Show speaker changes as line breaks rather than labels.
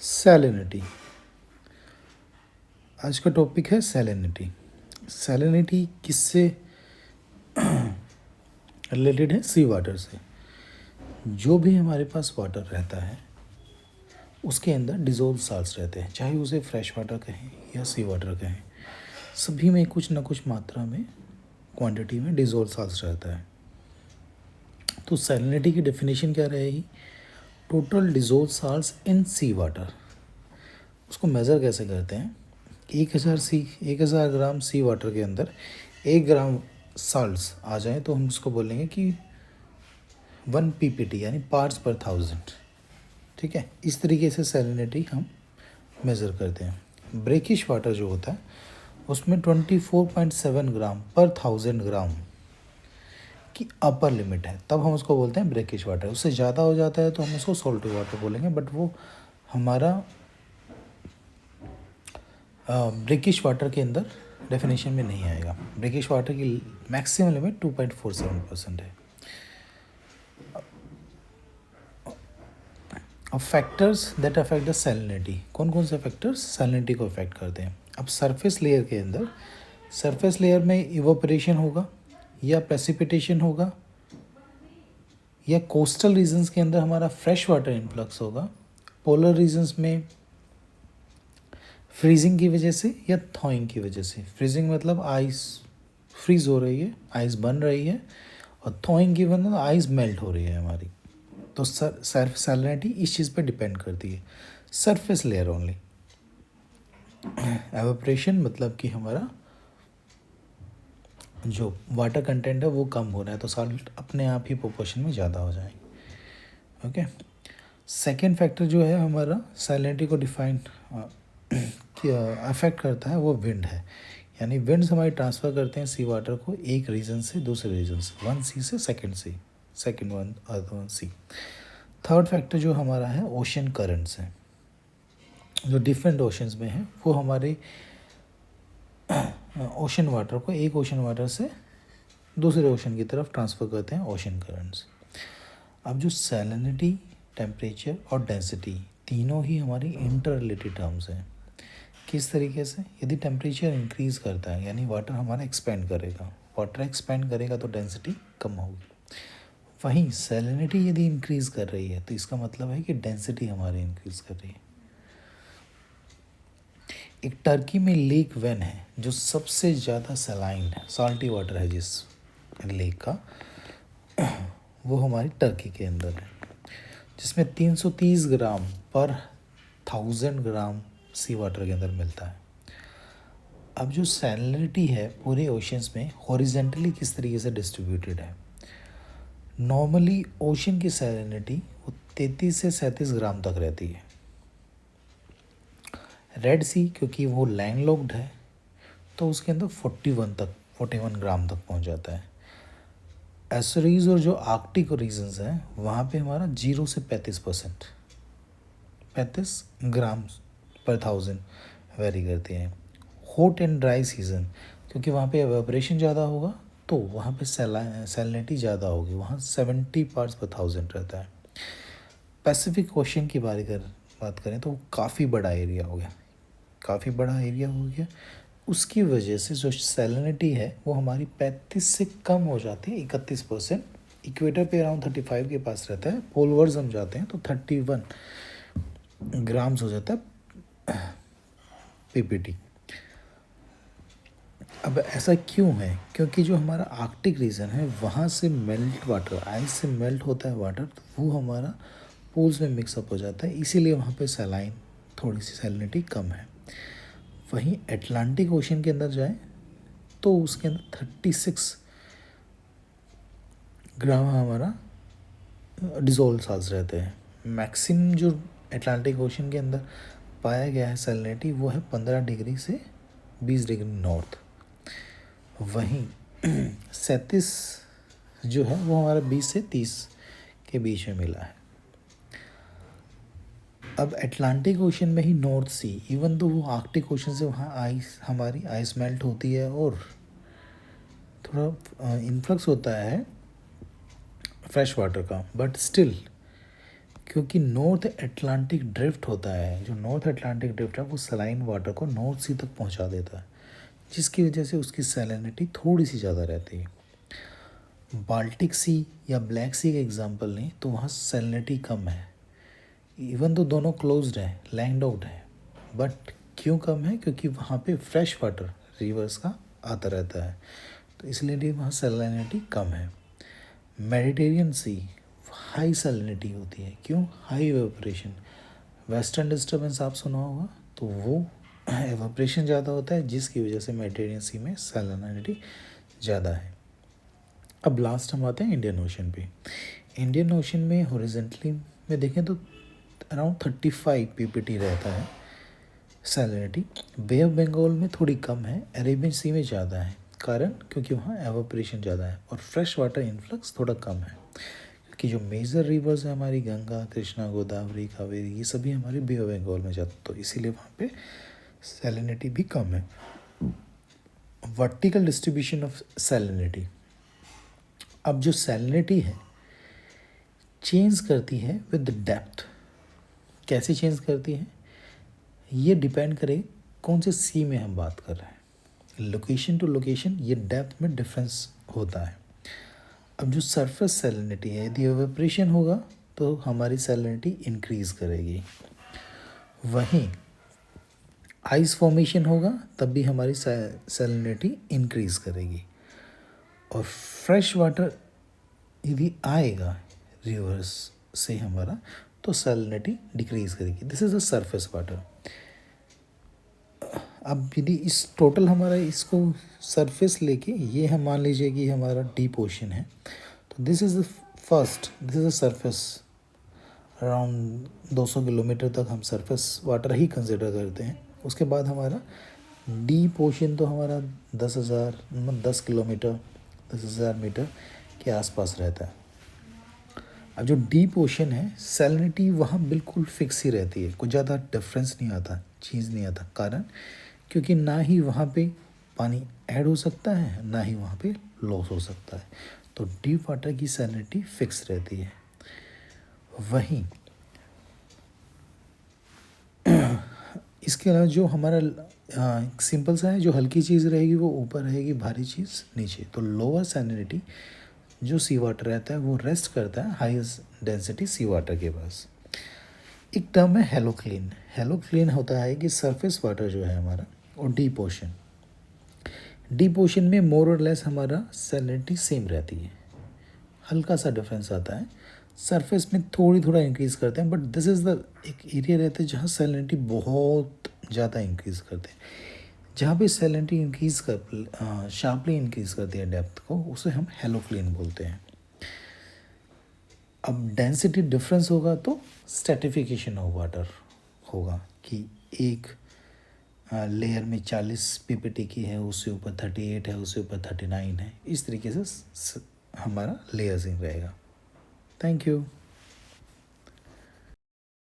Salinity. आज का topic है सैलिनिटी। सैलिनिटी किससे रिलेटेड है? सी वाटर से। जो भी हमारे पास वाटर रहता है उसके अंदर डिज़ोल्व साल्ट्स रहते हैं, चाहे उसे फ्रेश वाटर कहें या सी वाटर कहें, सभी में कुछ ना कुछ मात्रा में क्वांटिटी में डिज़ोल्व साल्ट्स रहता है। तो सैलिनिटी की डेफिनेशन क्या रहेगी? टोटल डिज़ोल्व साल्ट्स इन सी वाटर। उसको मेज़र कैसे करते हैं? 1000 ग्राम सी वाटर के अंदर 1 ग्राम साल्ट्स आ जाए तो हम उसको बोलेंगे कि 1 पीपीटी यानी पार्ट्स पर 1000। ठीक है, इस तरीके से सैलिनिटी हम मेज़र करते हैं। ब्रेकिश वाटर जो होता है उसमें 24.7 ग्राम पर 1000 ग्राम की अपर लिमिट है, तब हम उसको बोलते हैं ब्रेकिश वाटर। उससे ज़्यादा हो जाता है तो हम उसको सॉल्टी वाटर बोलेंगे, बट वो हमारा ब्रेकिश वाटर के अंदर डेफिनेशन में नहीं आएगा। ब्रेकिश वाटर की मैक्सिमम लिमिट 2.47% है। अब factors that affect the salinity, कौन कौन से फैक्टर्स सैलिनिटी को अफेक्ट करते हैं? अब सरफेस लेयर के अंदर, सरफेस लेयर में इवोपरेशन होगा या प्रेसिपिटेशन होगा, या कोस्टल रीजन्स के अंदर हमारा फ्रेश वाटर इन्फ्लक्स होगा, पोलर रीजन्स में फ्रीजिंग की वजह से या थॉइंग की वजह से। फ्रीजिंग मतलब आइस फ्रीज हो रही है, आइस बन रही है, और थॉइंग की मतलब आइस मेल्ट हो रही है हमारी। तो सैलिनिटी इस चीज़ पे डिपेंड करती है। Surface layer only. एवेपोरेशन मतलब कि हमारा जो वाटर कंटेंट है वो कम हो रहा है, तो सॉल्ट अपने आप ही प्रोपोर्शन में ज़्यादा हो जाएंगे। ओके, सेकेंड फैक्टर जो है हमारा सैलिनिटी को डिफाइन अफेक्ट करता है वो विंड है। यानी विंड्स हमारी ट्रांसफ़र करते हैं सी वाटर को एक रीजन से दूसरे रीजन से, वन सी से सेकेंड वन अदर वन सी। थर्ड फैक्टर जो हमारा है ओशन करंट्स हैं, जो डिफरेंट ओशंस में हैं, वो हमारे ओशन वाटर को एक ओशन वाटर से दूसरे ओशन की तरफ ट्रांसफ़र करते हैं ओशन करंट्स। अब जो सैलिनिटी, टेम्परेचर और डेंसिटी तीनों ही हमारी इंटर रिलेटेड टर्म्स हैं। किस तरीके से? यदि टेम्परेचर इंक्रीज़ करता है यानी वाटर हमारा एक्सपेंड करेगा, वाटर एक्सपेंड करेगा तो डेंसिटी कम होगी। वहीं सैलिनिटी यदि इंक्रीज़ कर रही है तो इसका मतलब है कि डेंसिटी हमारी इंक्रीज़ कर रही है। एक टर्की में लेक वेन है जो सबसे ज़्यादा सलाइन है, साल्टी वाटर है जिस लेक का, वो हमारी टर्की के अंदर है, जिसमें 330 ग्राम पर 1000 ग्राम सी वाटर के अंदर मिलता है। अब जो सैलिनिटी है पूरे ओशंस में हॉरिजेंटली किस तरीके से डिस्ट्रीब्यूटेड है? नॉर्मली ओशन की सैलिनिटी वो 33 से 37 ग्राम तक रहती है। रेड सी क्योंकि वो लैंडलॉक्ड है तो उसके अंदर 41 ग्राम तक पहुंच जाता है। एस्टरीज और जो आर्कटिक रीजन्स हैं वहाँ पे हमारा 0 से 35 ग्राम पर 1000 वेरी करते हैं। हॉट एंड ड्राई सीजन क्योंकि वहाँ पे एवेपोरेशन ज़्यादा होगा तो वहाँ पे सैलिनिटी ज़्यादा होगी, वहाँ 70 पार्ट्स पर 1000 रहता है। पैसिफिक ओशन की बात करें तो वो काफ़ी बड़ा एरिया हो गया, उसकी वजह से जो सैलिनिटी है वो हमारी 35 से कम हो जाती है, 31%। इक्वेटर पे अराउंड 35 के पास रहता है, पोलवर्स हम जाते हैं तो 31 ग्राम्स हो जाता है पीपीटी। अब ऐसा क्यों है? क्योंकि जो हमारा आर्कटिक रीजन है वहाँ से मेल्ट वाटर, आइस से मेल्ट होता है वाटर, तो वो हमारा पोल्स में मिक्सअप हो जाता है, इसीलिए वहाँ पे सैलाइन थोड़ी सी सैलिनिटी कम है। वहीं एटलांटिक ओशन के अंदर जाए तो उसके अंदर 36 ग्राम हमारा डिज़ोल्व साल्ट्स रहते हैं। मैक्सिमम जो एटलांटिक ओशन के अंदर पाया गया है सैलिनिटी वो है 15 डिग्री से 20 डिग्री नॉर्थ। वहीं 37 जो है वो हमारा 20 से 30 के बीच में मिला है। अब एटलांटिक ओशन में ही नॉर्थ सी, इवन तो वो आर्कटिक ओशन से वहाँ हमारी आइस मेल्ट होती है और थोड़ा इन्फ्लक्स होता है फ्रेश वाटर का, बट स्टिल क्योंकि नॉर्थ अटलांटिक ड्रिफ्ट होता है, जो नॉर्थ अटलांटिक ड्रिफ्ट है वो सलाइन वाटर को नॉर्थ सी तक पहुंचा देता है, जिसकी वजह से उसकी सैलिनिटी थोड़ी सी ज़्यादा रहती है। बाल्टिक सी या ब्लैक सी का एग्जांपल लें तो वहाँ सैलिनिटी कम है, इवन तो दोनों क्लोज्ड है, लैंडलॉक्ड है, बट क्यों कम है? क्योंकि वहाँ पे फ्रेश वाटर रिवर्स का आता रहता है, तो इसलिए वहाँ सैलिनिटी कम है। मेडिटेरियन सी हाई सैलिनिटी होती है, क्यों? High evaporation. वेस्टर्न डिस्टर्बेंस आप सुना होगा, तो वो एवेपोरेशन ज़्यादा होता है, जिसकी वजह से मेडिटेरियन सी में सैलिनिटी ज़्यादा है। अब लास्ट हम आते हैं इंडियन ओशन पे। इंडियन ओशन में हॉरिजॉन्टली में देखें तो अराउंड 35 ppt रहता है सैलिनिटी। बे ऑफ बंगाल में थोड़ी कम है, अरेबियन सी में ज़्यादा है। कारण क्योंकि वहाँ एवापोरेशन ज़्यादा है और फ्रेश वाटर इन्फ्लक्स थोड़ा कम है, क्योंकि जो मेजर रिवर्स है हमारी गंगा, कृष्णा, गोदावरी, कावेरी, ये सभी हमारे बे ऑफ बंगाल में जाते, तो इसीलिए वहाँ पे सैलिनिटी भी कम है। Vertical distribution of salinity. अब जो सैलिनिटी है चेंज करती है विद डेप्थ। कैसे चेंज करती है? ये डिपेंड करे कौन से सी में हम बात कर रहे हैं। लोकेशन टू लोकेशन ये डेप्थ में डिफरेंस होता है। अब जो सरफेस सैलिनिटी है, यदि एवेपोरेशन होगा तो हमारी सैलिनिटी इंक्रीज़ करेगी, वहीं आइस फॉर्मेशन होगा तब भी हमारी सैलिनिटी इंक्रीज़ करेगी, और फ्रेश वाटर यदि आएगा रिवर्स से हमारा तो सैलिनिटी डिक्रीज़ करेगी। This is the surface water. अब यदि इस टोटल हमारा इसको सरफेस लेके ये हम मान लीजिए कि हमारा डीप ओशन है, तो this is the first, this is the surface. Around 200 kilometre तक हम सरफेस वाटर ही कंसिडर करते हैं। उसके बाद हमारा डीप ओशन तो हमारा 10 किलोमीटर, 10,000 मीटर के आसपास रहता है। अब जो डीप ओशन है, सैलिनिटी वहाँ बिल्कुल फिक्स ही रहती है, कुछ ज़्यादा डिफरेंस नहीं आता, चेंज नहीं आता। कारण क्योंकि ना ही वहाँ पे पानी ऐड हो सकता है, ना ही वहाँ पे लॉस हो सकता है, तो डीप वाटर की सैलिनिटी फिक्स रहती है। वहीं इसके अलावा जो हमारा सिंपल सा है, जो हल्की चीज़ रहेगी वो ऊपर रहेगी, भारी चीज़ नीचे। तो लोअर सैलिनिटी जो सी वाटर रहता है वो रेस्ट करता है हाईएस्ट डेंसिटी सी वाटर के पास। एक टर्म है हेलोक्लीन। हेलोक्लीन होता है कि सरफेस वाटर जो है हमारा और डीप ओशन, डीप ओशन में मोर और लेस हमारा सैलिनिटी सेम रहती है, हल्का सा डिफरेंस आता है। सरफेस में थोड़ा इंक्रीज़ करते हैं, बट दिस इज़ द एक एरिया रहता है जहाँ सैलिनिटी बहुत ज़्यादा इंक्रीज़ करते हैं। जहाँ पे सैलिनिटी इंक्रीज़ कर शार्पली इंक्रीज़ करती है डेप्थ को, उसे हम हेलोक्लीन बोलते हैं। अब डेंसिटी डिफरेंस होगा तो स्ट्रैटिफिकेशन ऑफ वाटर होगा, कि एक लेयर में 40 ppt की है, उससे ऊपर 38 है, उससे ऊपर 39 है, इस तरीके से हमारा लेयर्सिंग रहेगा। Thank you.